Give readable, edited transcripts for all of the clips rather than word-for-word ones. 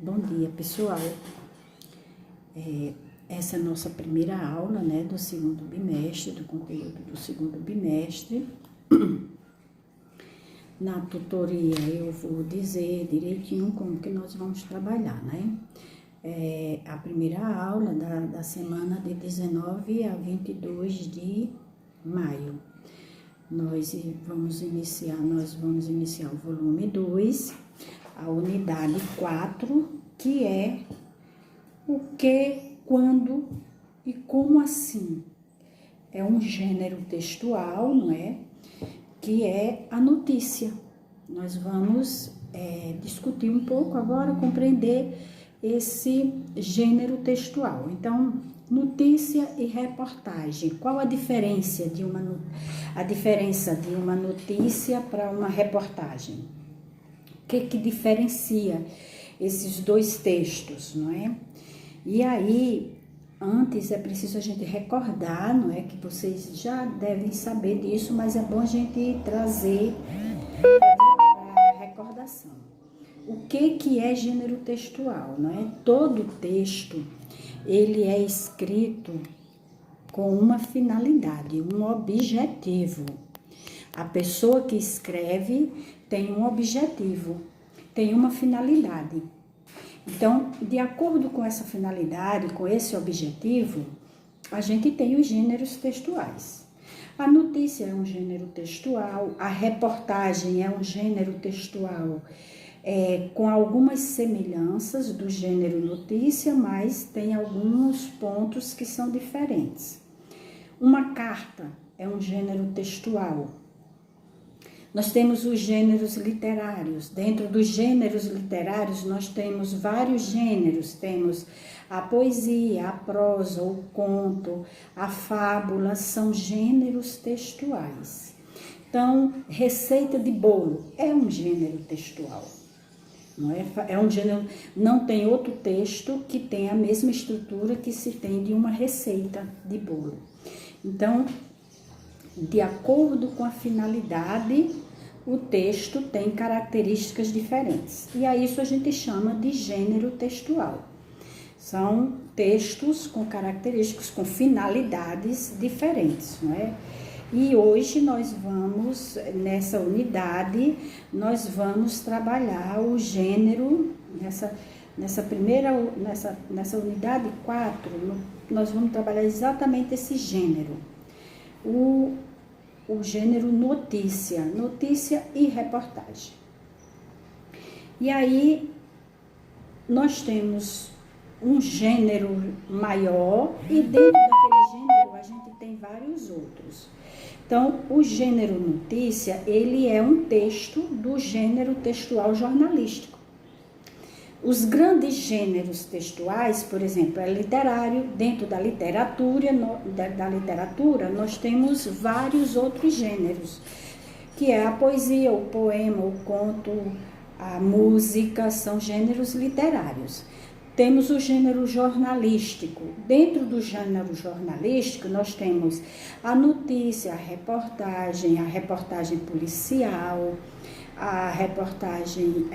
Bom dia, pessoal. Essa é a nossa primeira aula, né, do segundo bimestre, do conteúdo do segundo bimestre. Na tutoria eu vou dizer direitinho como que nós vamos trabalhar, né? A primeira aula da semana de 19 a 22 de maio. Nós vamos iniciar o volume 2, a unidade 4, que é o que, quando e como assim. É um gênero textual, não é? Que é a notícia. Nós vamos discutir um pouco agora, compreender esse gênero textual. Então, notícia e reportagem. Qual a diferença de uma notícia para uma reportagem? O que diferencia esses dois textos, não é? E aí, antes é preciso a gente recordar, não é? Que vocês já devem saber disso, mas é bom a gente trazer a recordação. O que é gênero textual, não é? Todo texto, ele é escrito com uma finalidade, um objetivo. A pessoa que escreve tem um objetivo, tem uma finalidade. Então, de acordo com essa finalidade, com esse objetivo, a gente tem os gêneros textuais. A notícia é um gênero textual, a reportagem é um gênero textual com algumas semelhanças do gênero notícia, mas tem alguns pontos que são diferentes. Uma carta é um gênero textual. Nós temos os gêneros literários. Dentro dos gêneros literários, nós temos vários gêneros. Temos a poesia, a prosa, o conto, a fábula, são gêneros textuais. Então, receita de bolo é um gênero textual. Não é um gênero, não tem outro texto que tenha a mesma estrutura que se tem de uma receita de bolo. Então, de acordo com a finalidade, o texto tem características diferentes. E a isso a gente chama de gênero textual. São textos com características, com finalidades diferentes, não é? E hoje nós vamos, nessa unidade, nós vamos trabalhar o gênero, nessa unidade 4, nós vamos trabalhar exatamente esse gênero. O gênero notícia e reportagem. E aí, nós temos um gênero maior e dentro daquele gênero a gente tem vários outros. Então, o gênero notícia, ele é um texto do gênero textual jornalístico. Os grandes gêneros textuais, por exemplo, é literário. Dentro da literatura, nós temos vários outros gêneros, que é a poesia, o poema, o conto, a música, são gêneros literários. Temos o gênero jornalístico. Dentro do gênero jornalístico, nós temos a notícia, a reportagem policial, a reportagem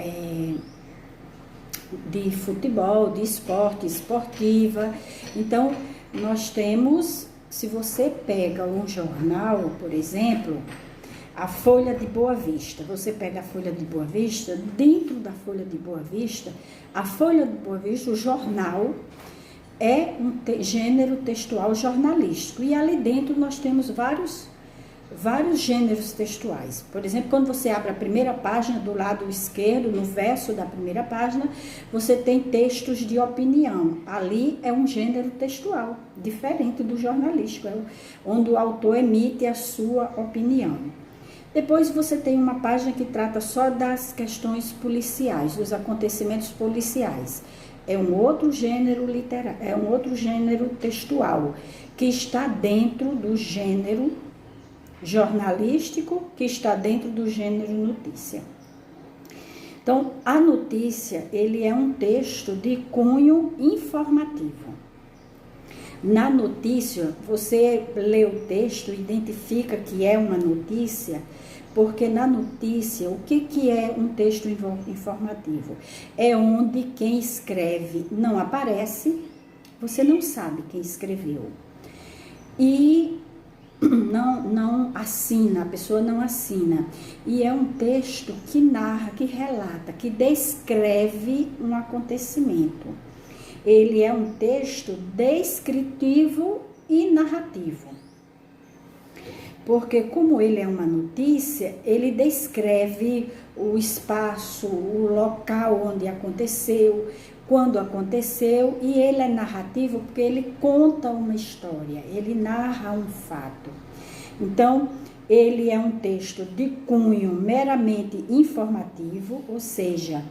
de futebol, de esporte, esportiva. Então, nós temos, se você pega um jornal, por exemplo, a Folha de Boa Vista, você pega a Folha de Boa Vista, dentro da Folha de Boa Vista, a Folha de Boa Vista, o jornal, é um gênero textual jornalístico. E ali dentro nós temos vários gêneros textuais. Por exemplo, quando você abre a primeira página, do lado esquerdo, no verso da primeira página, você tem textos de opinião. Ali é um gênero textual, diferente do jornalístico, onde o autor emite a sua opinião. Depois você tem uma página que trata só das questões policiais, dos acontecimentos policiais. É um outro gênero literário, é um outro gênero textual, que está dentro do gênero jornalístico, que está dentro do gênero notícia. Então, a notícia, ele é um texto de cunho informativo. Na notícia, você lê o texto, identifica que é uma notícia Porque na notícia, o que é um texto informativo? É onde quem escreve não aparece, você não sabe quem escreveu. E não assina, a pessoa não assina. E é um texto que narra, que relata, que descreve um acontecimento. Ele é um texto descritivo e narrativo. Porque como ele é uma notícia, ele descreve o espaço, o local onde aconteceu, quando aconteceu, e ele é narrativo porque ele conta uma história, ele narra um fato. Então, ele é um texto de cunho meramente informativo, ou seja,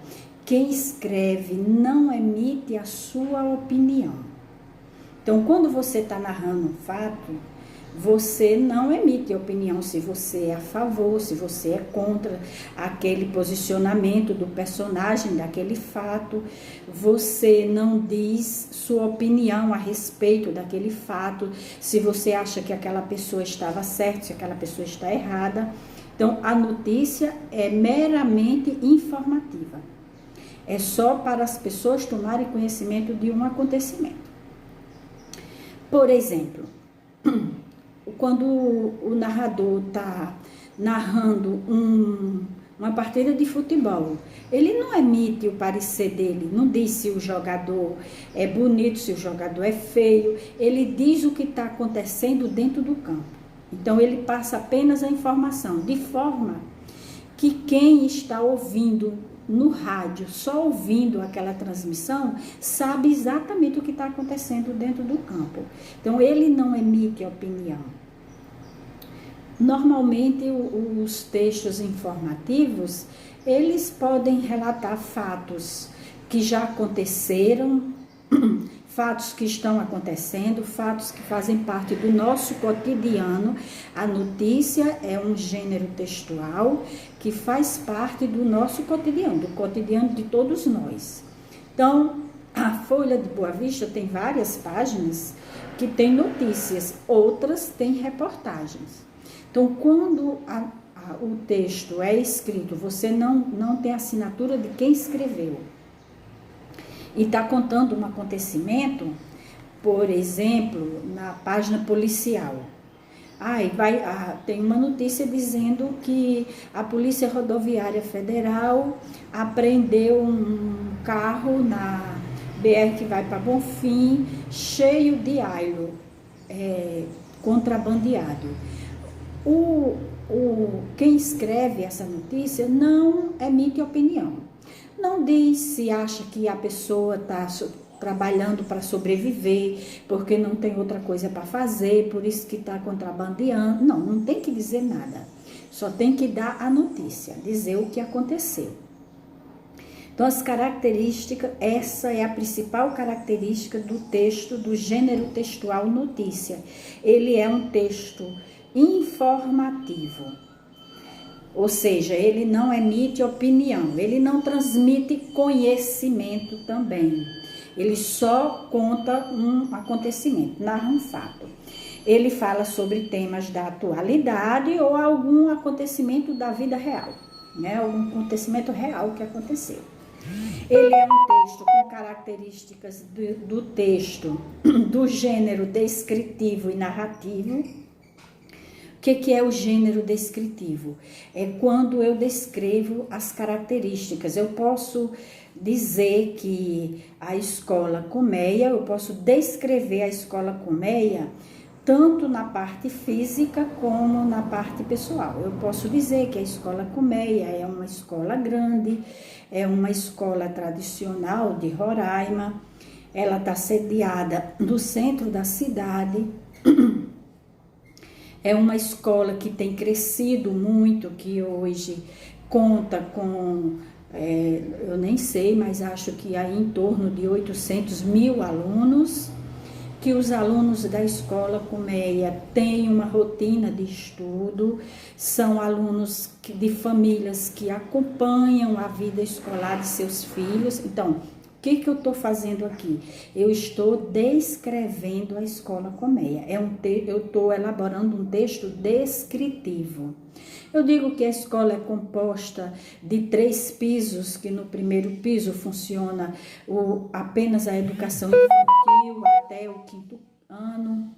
quem escreve não emite a sua opinião. Então, quando você está narrando um fato, você não emite opinião se você é a favor, se você é contra aquele posicionamento do personagem, daquele fato. Você não diz sua opinião a respeito daquele fato, se você acha que aquela pessoa estava certa, se aquela pessoa está errada. Então, a notícia é meramente informativa. É só para as pessoas tomarem conhecimento de um acontecimento. Por exemplo, quando o narrador está narrando uma partida de futebol, ele não emite o parecer dele, não diz se o jogador é bonito, se o jogador é feio, ele diz o que está acontecendo dentro do campo. Então ele passa apenas a informação, de forma que quem está ouvindo no rádio, só ouvindo aquela transmissão, sabe exatamente o que está acontecendo dentro do campo. Então ele não emite opinião. Normalmente os textos informativos, eles podem relatar fatos que já aconteceram, fatos que estão acontecendo, fatos que fazem parte do nosso cotidiano. A notícia é um gênero textual que faz parte do nosso cotidiano, do cotidiano de todos nós. Então, a Folha de Boa Vista tem várias páginas que tem notícias, outras têm reportagens. Então, quando o texto é escrito, você não tem assinatura de quem escreveu, e está contando um acontecimento, por exemplo, na página policial. Tem uma notícia dizendo que a Polícia Rodoviária Federal apreendeu um carro na BR que vai para Bonfim, cheio de ailo, contrabandeado. Quem escreve essa notícia não emite opinião. Não diz se acha que a pessoa está trabalhando para sobreviver, porque não tem outra coisa para fazer, por isso que está contrabandeando. Não tem que dizer nada. Só tem que dar a notícia, dizer o que aconteceu. Então, as características, essa é a principal característica do texto, do gênero textual notícia. Ele é um texto informativo. Ou seja, ele não emite opinião, ele não transmite conhecimento também. Ele só conta um acontecimento, narra um fato. Ele fala sobre temas da atualidade ou algum acontecimento da vida real, né? Algum acontecimento real que aconteceu. Ele é um texto com características do texto, do gênero descritivo e narrativo. O que é o gênero descritivo? É quando eu descrevo as características. Eu posso dizer que a escola Colmeia, eu posso descrever a escola Colmeia tanto na parte física como na parte pessoal. Eu posso dizer que a escola Colmeia é uma escola grande, é uma escola tradicional de Roraima, ela está sediada no centro da cidade. É uma escola que tem crescido muito, que hoje conta com, eu nem sei, mas acho que há em torno de 800 mil alunos, que os alunos da escola Colmeia têm uma rotina de estudo, são alunos de famílias que acompanham a vida escolar de seus filhos. Então, o que eu estou fazendo aqui? Eu estou descrevendo a Escola Colmeia. Eu estou elaborando um texto descritivo. Eu digo que a escola é composta de 3 pisos, que no primeiro piso funciona apenas a educação infantil até o 5º ano.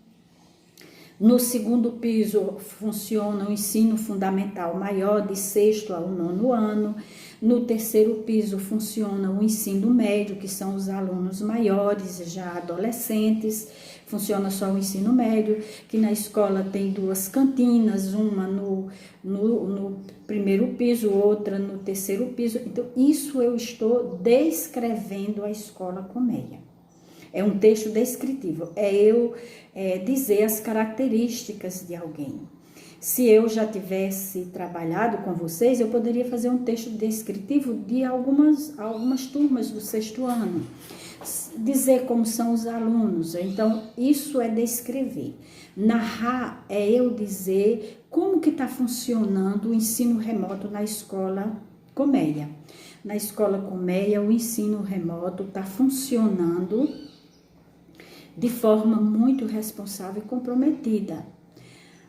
No segundo piso funciona o ensino fundamental maior, de 6º ao 9º ano. No terceiro piso funciona o ensino médio, que são os alunos maiores, já adolescentes. Funciona só o ensino médio, que na escola tem 2 cantinas, uma no primeiro piso, outra no terceiro piso. Então, isso eu estou descrevendo a Escola Colmeia. É um texto descritivo, é eu dizer as características de alguém. Se eu já tivesse trabalhado com vocês, eu poderia fazer um texto descritivo de algumas turmas do 6º ano. Dizer como são os alunos. Então, isso é descrever. Narrar é eu dizer como que está funcionando o ensino remoto na Escola Colmeia. Na Escola Colmeia, o ensino remoto está funcionando de forma muito responsável e comprometida.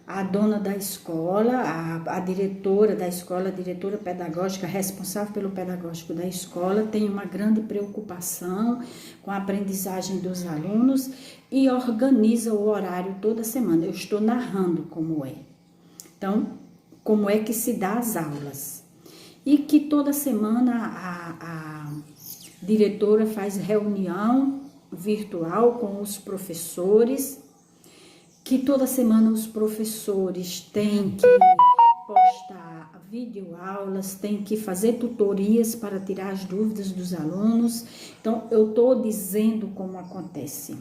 A dona da escola, a diretora da escola, a diretora pedagógica responsável pelo pedagógico da escola, tem uma grande preocupação com a aprendizagem dos alunos e organiza o horário toda semana. Eu estou narrando como é. Então, como é que se dá as aulas. E que toda semana a diretora faz reunião virtual com os professores, que toda semana os professores têm que postar videoaulas, têm que fazer tutorias para tirar as dúvidas dos alunos. Então, eu estou dizendo como acontece.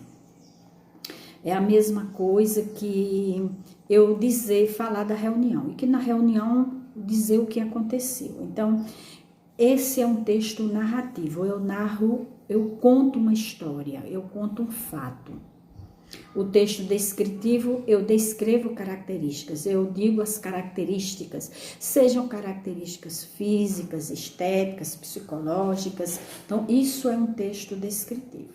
É a mesma coisa que eu falar da reunião, e que na reunião dizer o que aconteceu. Então, esse é um texto narrativo, eu conto uma história, eu conto um fato. O texto descritivo, eu descrevo características, eu digo as características, sejam características físicas, estéticas, psicológicas. Então, isso é um texto descritivo.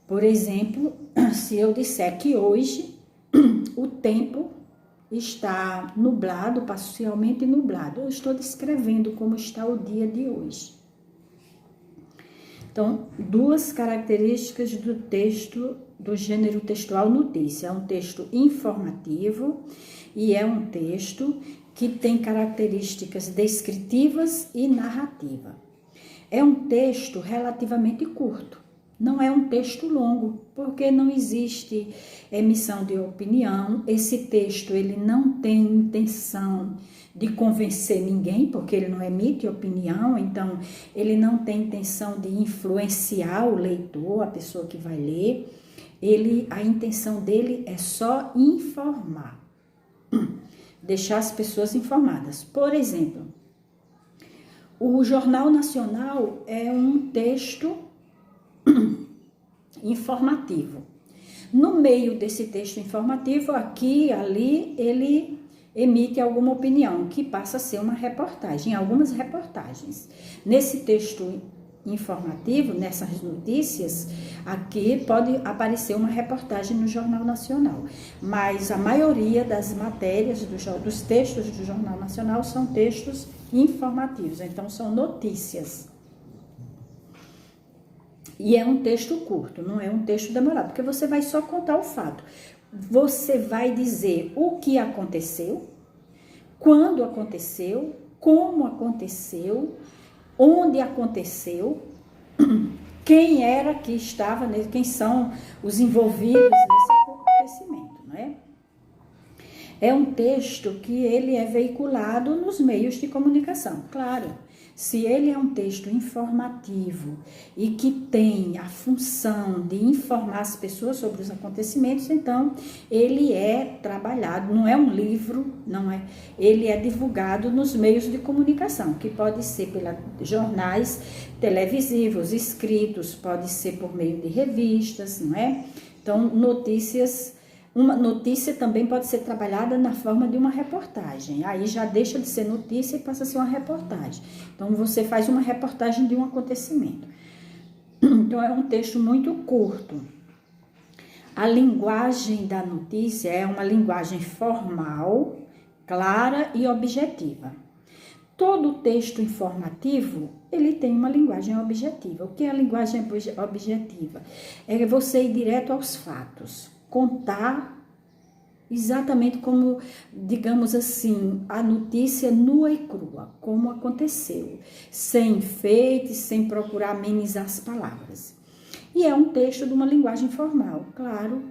Por exemplo, se eu disser que hoje o tempo está nublado, parcialmente nublado, eu estou descrevendo como está o dia de hoje. Então, 2 características do texto, do gênero textual notícia. É um texto informativo e é um texto que tem características descritivas e narrativa. É um texto relativamente curto. Não é um texto longo, porque não existe emissão de opinião. Esse texto ele não tem intenção de convencer ninguém, porque ele não emite opinião, então ele não tem intenção de influenciar o leitor, a pessoa que vai ler. A intenção dele é só informar, deixar as pessoas informadas. Por exemplo, o Jornal Nacional é um texto informativo. No meio desse texto informativo, aqui e ali, ele emite alguma opinião, que passa a ser uma reportagem, algumas reportagens. Nesse texto informativo, nessas notícias, aqui pode aparecer uma reportagem no Jornal Nacional, mas a maioria das matérias, dos textos do Jornal Nacional são textos informativos, então são notícias. E é um texto curto, não é um texto demorado, porque você vai só contar o fato. Você vai dizer o que aconteceu, quando aconteceu, como aconteceu, onde aconteceu, quem era que estava, quem são os envolvidos nesse acontecimento, não é? É um texto que ele é veiculado nos meios de comunicação, claro. Se ele é um texto informativo e que tem a função de informar as pessoas sobre os acontecimentos, então ele é trabalhado, não é um livro, não é, ele é divulgado nos meios de comunicação, que pode ser pelos jornais televisivos, escritos, pode ser por meio de revistas, não é? Então, uma notícia também pode ser trabalhada na forma de uma reportagem. Aí já deixa de ser notícia e passa a ser uma reportagem. Então, você faz uma reportagem de um acontecimento. Então, é um texto muito curto. A linguagem da notícia é uma linguagem formal, clara e objetiva. Todo texto informativo, ele tem uma linguagem objetiva. O que é a linguagem objetiva? É você ir direto aos fatos, contar exatamente como, digamos assim, a notícia nua e crua, como aconteceu, sem enfeites, sem procurar amenizar as palavras. E é um texto de uma linguagem formal, claro.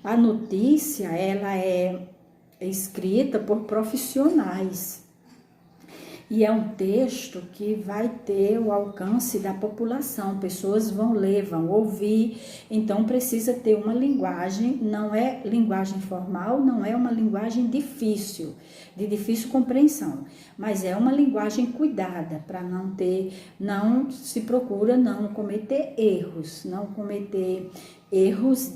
A notícia, ela é escrita por profissionais. E é um texto que vai ter o alcance da população, pessoas vão ler, vão ouvir, então precisa ter uma linguagem, não é linguagem formal, não é uma linguagem difícil, de difícil compreensão, mas é uma linguagem cuidada, para não se procura não cometer erros,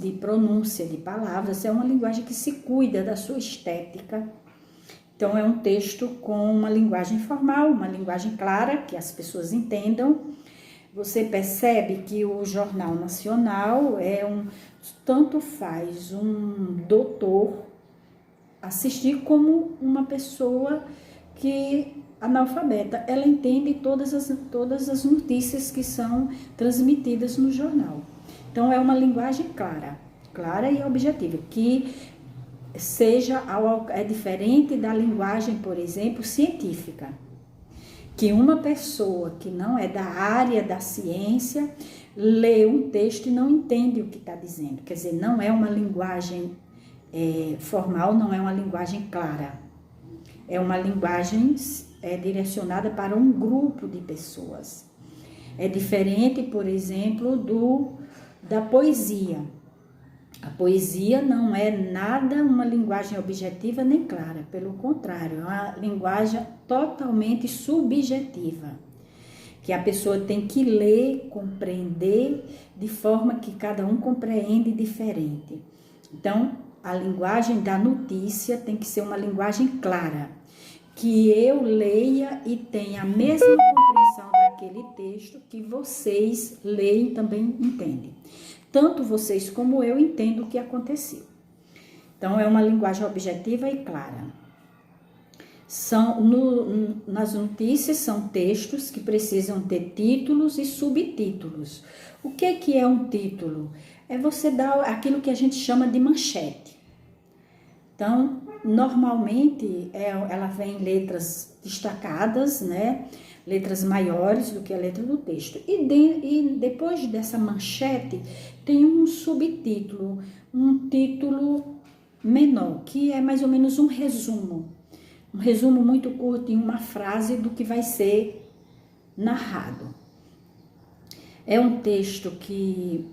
de pronúncia de palavras, é uma linguagem que se cuida da sua estética. Então, é um texto com uma linguagem formal, uma linguagem clara, que as pessoas entendam. Você percebe que o Jornal Nacional tanto faz um doutor assistir como uma pessoa que analfabeta. Ela entende todas as notícias que são transmitidas no jornal. Então, é uma linguagem clara e objetiva, que é diferente da linguagem, por exemplo, científica, que uma pessoa que não é da área da ciência lê um texto e não entende o que está dizendo, quer dizer, não é uma linguagem formal, não é uma linguagem clara, é uma linguagem direcionada para um grupo de pessoas. É diferente, por exemplo, da poesia. A poesia não é nada uma linguagem objetiva nem clara, pelo contrário, é uma linguagem totalmente subjetiva, que a pessoa tem que ler, compreender, de forma que cada um compreende diferente. Então, a linguagem da notícia tem que ser uma linguagem clara, que eu leia e tenha a mesma compreensão daquele texto que vocês leem e também entendem. Tanto vocês como eu entendo o que aconteceu. Então, é uma linguagem objetiva e clara. Nas notícias, são textos que precisam ter títulos e subtítulos. O que é um título? É você dar aquilo que a gente chama de manchete. Então, normalmente, ela vem em letras destacadas, né? Letras maiores do que a letra do texto. E depois dessa manchete, tem um subtítulo, um título menor, que é mais ou menos um resumo muito curto em uma frase do que vai ser narrado. É um texto que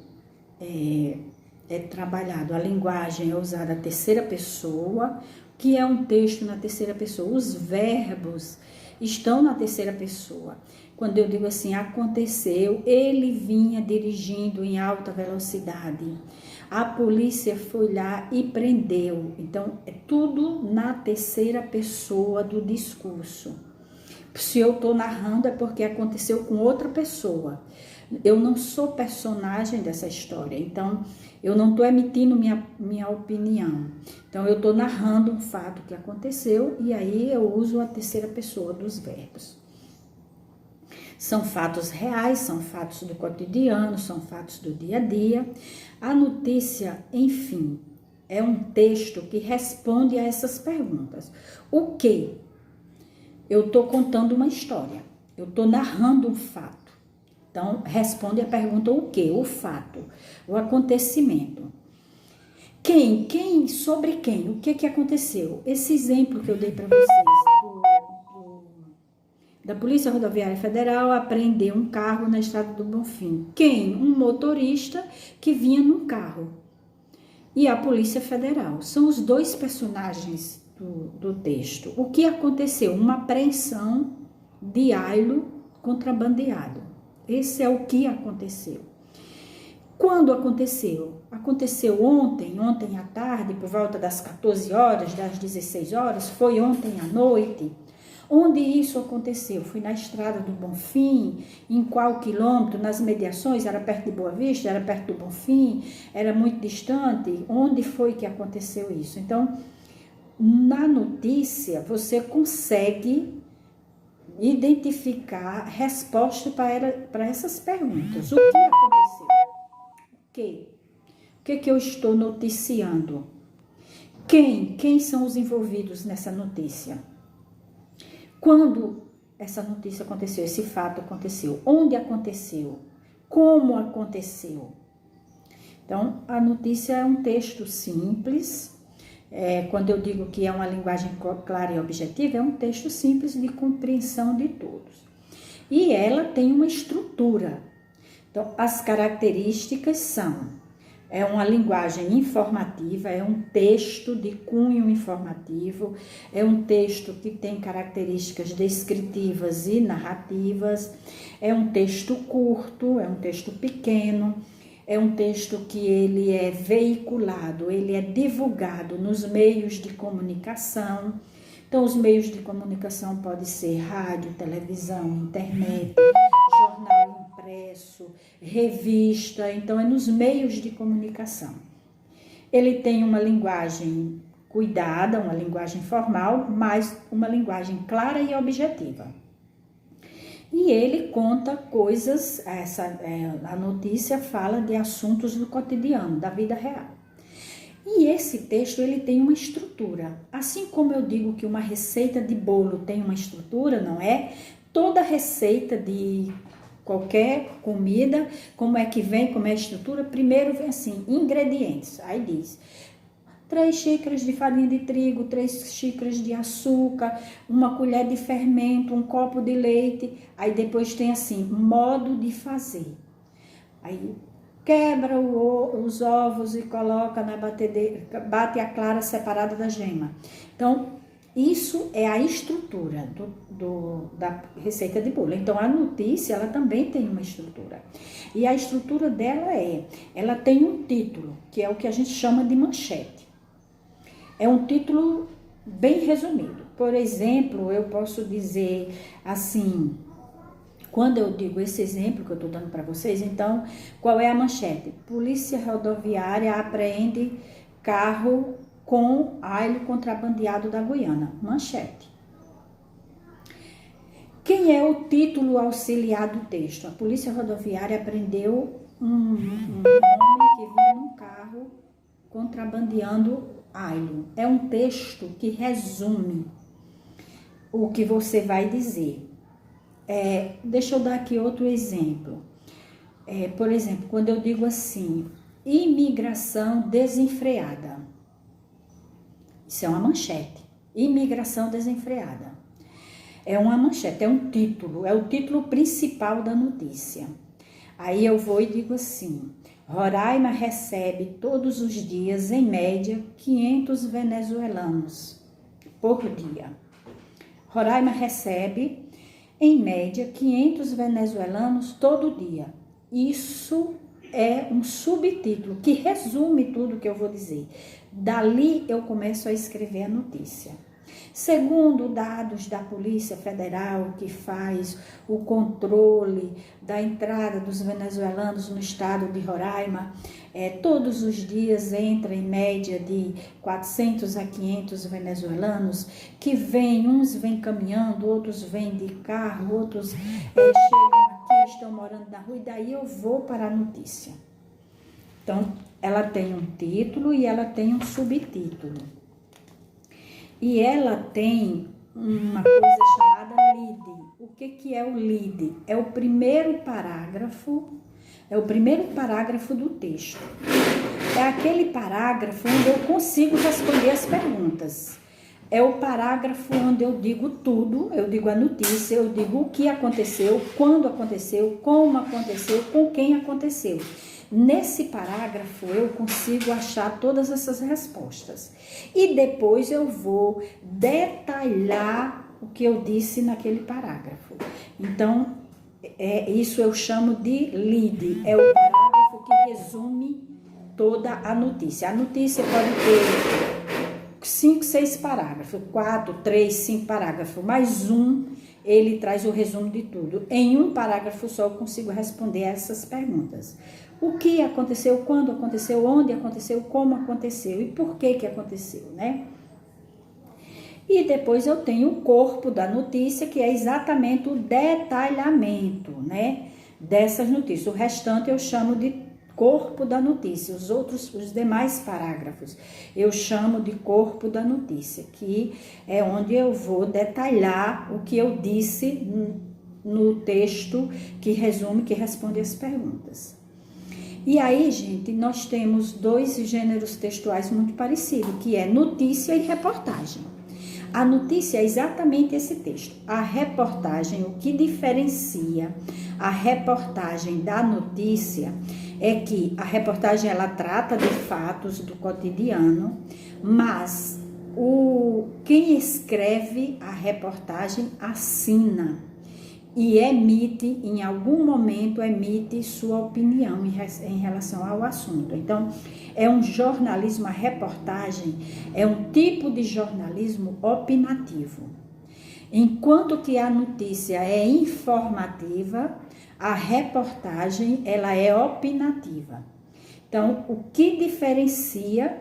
é trabalhado, a linguagem é usada a terceira pessoa, que é um texto na terceira pessoa, os verbos estão na terceira pessoa. Quando eu digo assim, aconteceu, ele vinha dirigindo em alta velocidade, a polícia foi lá e prendeu. Então, é tudo na terceira pessoa do discurso. Se eu estou narrando é porque aconteceu com outra pessoa. Eu não sou personagem dessa história, então eu não estou emitindo minha opinião. Então eu estou narrando um fato que aconteceu e aí eu uso a terceira pessoa dos verbos. São fatos reais, são fatos do cotidiano, são fatos do dia a dia. A notícia, enfim, é um texto que responde a essas perguntas. O que? Eu estou contando uma história, eu estou narrando um fato. Então, responde a pergunta o quê? O fato, o acontecimento. Quem? Sobre quem? O que aconteceu? Esse exemplo que eu dei para vocês da Polícia Rodoviária Federal apreendeu um carro na Estrada do Bonfim. Quem? Um motorista que vinha num carro. E a Polícia Federal. São os dois personagens do texto. O que aconteceu? Uma apreensão de ailo contrabandeado. Esse é o que aconteceu. Quando aconteceu? Aconteceu ontem à tarde, por volta das 14 horas, das 16 horas, foi ontem à noite. Onde isso aconteceu? Foi na Estrada do Bonfim? Em qual quilômetro? Nas mediações? Era perto de Boa Vista? Era perto do Bonfim? Era muito distante? Onde foi que aconteceu isso? Então, na notícia, você consegue identificar resposta para essas perguntas. O que aconteceu? O que eu estou noticiando? Quem são os envolvidos nessa notícia? Quando essa notícia aconteceu, esse fato aconteceu? Onde aconteceu? Como aconteceu? Então, a notícia é um texto simples. Quando eu digo que é uma linguagem clara e objetiva, é um texto simples de compreensão de todos. E ela tem uma estrutura. Então, as características são: é uma linguagem informativa, é um texto de cunho informativo, é um texto que tem características descritivas e narrativas, é um texto curto, é um texto pequeno, é um texto que ele é veiculado, ele é divulgado nos meios de comunicação. Então, os meios de comunicação podem ser rádio, televisão, internet, jornal impresso, revista. Então, é nos meios de comunicação. Ele tem uma linguagem cuidada, uma linguagem formal, mas uma linguagem clara e objetiva. E ele conta coisas, a notícia fala de assuntos do cotidiano, da vida real. E esse texto, ele tem uma estrutura. Assim como eu digo que uma receita de bolo tem uma estrutura, não é? Toda receita de qualquer comida, como é que vem, como é a estrutura? Primeiro vem assim, ingredientes. Aí diz: 3 xícaras de farinha de trigo, 3 xícaras de açúcar, 1 colher de fermento, 1 copo de leite. Aí depois tem assim, modo de fazer. Aí quebra os ovos e coloca na batedeira, bate a clara separada da gema. Então, isso é a estrutura da receita de bolo. Então, a notícia, ela também tem uma estrutura. E a estrutura dela ela tem um título, que é o que a gente chama de manchete. É um título bem resumido. Por exemplo, eu posso dizer assim, quando eu digo esse exemplo que eu estou dando para vocês, então, qual é a manchete? Polícia Rodoviária apreende carro com alho contrabandeado da Guiana. Manchete. Quem é o título auxiliar do texto? A Polícia Rodoviária apreendeu um homem que vinha num carro contrabandeando alho. É um texto que resume o que você vai dizer. Deixa eu dar aqui outro exemplo. Por exemplo, quando eu digo assim, imigração desenfreada. Isso é uma manchete. Imigração desenfreada. É uma manchete, é um título, é o título principal da notícia. Aí eu vou e digo assim: Roraima recebe todos os dias, em média, 500 venezuelanos por dia. Roraima recebe, em média, 500 venezuelanos todo dia. Isso é um subtítulo que resume tudo que eu vou dizer. Dali eu começo a escrever a notícia. Segundo dados da Polícia Federal, que faz o controle da entrada dos venezuelanos no estado de Roraima, todos os dias entra em média de 400 a 500 venezuelanos, que uns vêm caminhando, outros vêm de carro, outros chegam aqui, estão morando na rua, e daí eu vou para a notícia. Então, ela tem um título e ela tem um subtítulo. E ela tem uma coisa chamada lead. O que é o lead? É o primeiro parágrafo do texto. É aquele parágrafo onde eu consigo responder as perguntas. É o parágrafo onde eu digo tudo, eu digo a notícia, eu digo o que aconteceu, quando aconteceu, como aconteceu, com quem aconteceu. Nesse parágrafo eu consigo achar todas essas respostas. E depois eu vou detalhar o que eu disse naquele parágrafo. Então, isso eu chamo de lead. É o parágrafo que resume toda a notícia. A notícia pode ter 5, 6 parágrafos, 4, 3, 5 parágrafos, mais um, ele traz o resumo de tudo. Em um parágrafo só eu consigo responder essas perguntas. O que aconteceu, quando aconteceu, onde aconteceu, como aconteceu e por que aconteceu, né? E depois eu tenho o corpo da notícia, que é exatamente o detalhamento, né, dessas notícias. O restante eu chamo de corpo da notícia. Os demais parágrafos eu chamo de corpo da notícia, que é onde eu vou detalhar o que eu disse no texto que resume, que responde as perguntas. E aí, gente, nós temos dois gêneros textuais muito parecidos, que é notícia e reportagem. A notícia é exatamente esse texto. A reportagem, o que diferencia a reportagem da notícia é que a reportagem ela trata de fatos do cotidiano, mas quem escreve a reportagem assina e emite, em algum momento, emite sua opinião em relação ao assunto. Então, é um jornalismo, a reportagem é um tipo de jornalismo opinativo. Enquanto que a notícia é informativa, a reportagem ela é opinativa. Então, o que diferencia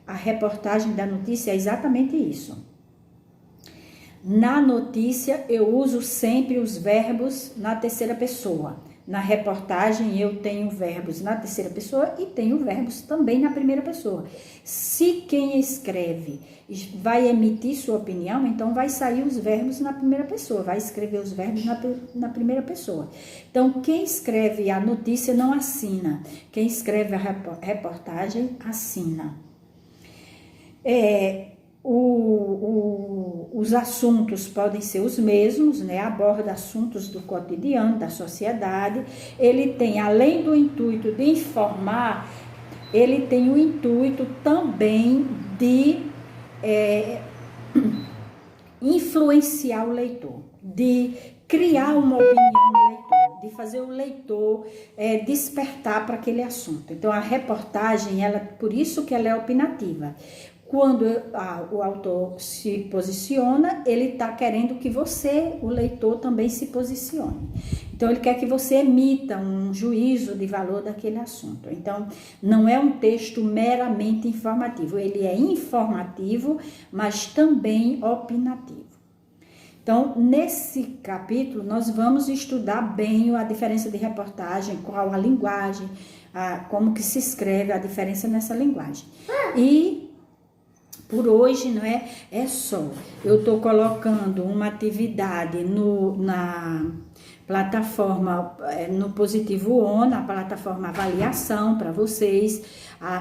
a reportagem da notícia é exatamente isso. Na notícia, eu uso sempre os verbos na terceira pessoa. Na reportagem, eu tenho verbos na terceira pessoa e tenho verbos também na primeira pessoa. Se quem escreve vai emitir sua opinião, então vai sair os verbos na primeira pessoa, vai escrever os verbos na primeira pessoa. Então, quem escreve a notícia não assina, quem escreve a reportagem assina. Os assuntos podem ser os mesmos, né? Aborda assuntos do cotidiano, da sociedade. Ele tem, além do intuito de informar, ele tem o intuito também de influenciar o leitor, de criar uma opinião no leitor, de fazer o leitor despertar para aquele assunto. Então, a reportagem, por isso que ela é opinativa. Quando o autor se posiciona, ele está querendo que você, o leitor, também se posicione. Então, ele quer que você emita um juízo de valor daquele assunto. Então, não é um texto meramente informativo, ele é informativo, mas também opinativo. Então, nesse capítulo, nós vamos estudar bem a diferença de reportagem, qual a linguagem, como que se escreve, a diferença nessa linguagem. E por hoje, não é só. Eu estou colocando uma atividade na plataforma, no Positivo On, na plataforma avaliação para vocês,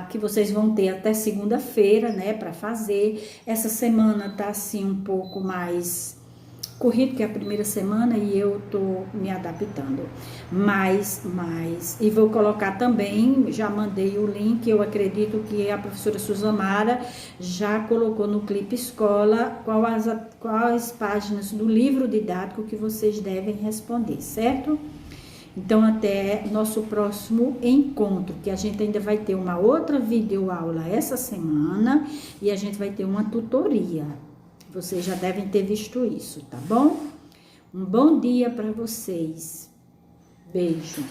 que vocês vão ter até segunda-feira, né, para fazer. Essa semana tá assim um pouco mais corrido, que é a primeira semana, e eu tô me adaptando. E vou colocar também, já mandei o link, eu acredito que a professora Suzamara já colocou no Clipe Escola quais páginas do livro didático que vocês devem responder, certo? Então, até nosso próximo encontro, que a gente ainda vai ter uma outra videoaula essa semana, e a gente vai ter uma tutoria. Vocês já devem ter visto isso, tá bom? Um bom dia para vocês. Beijo.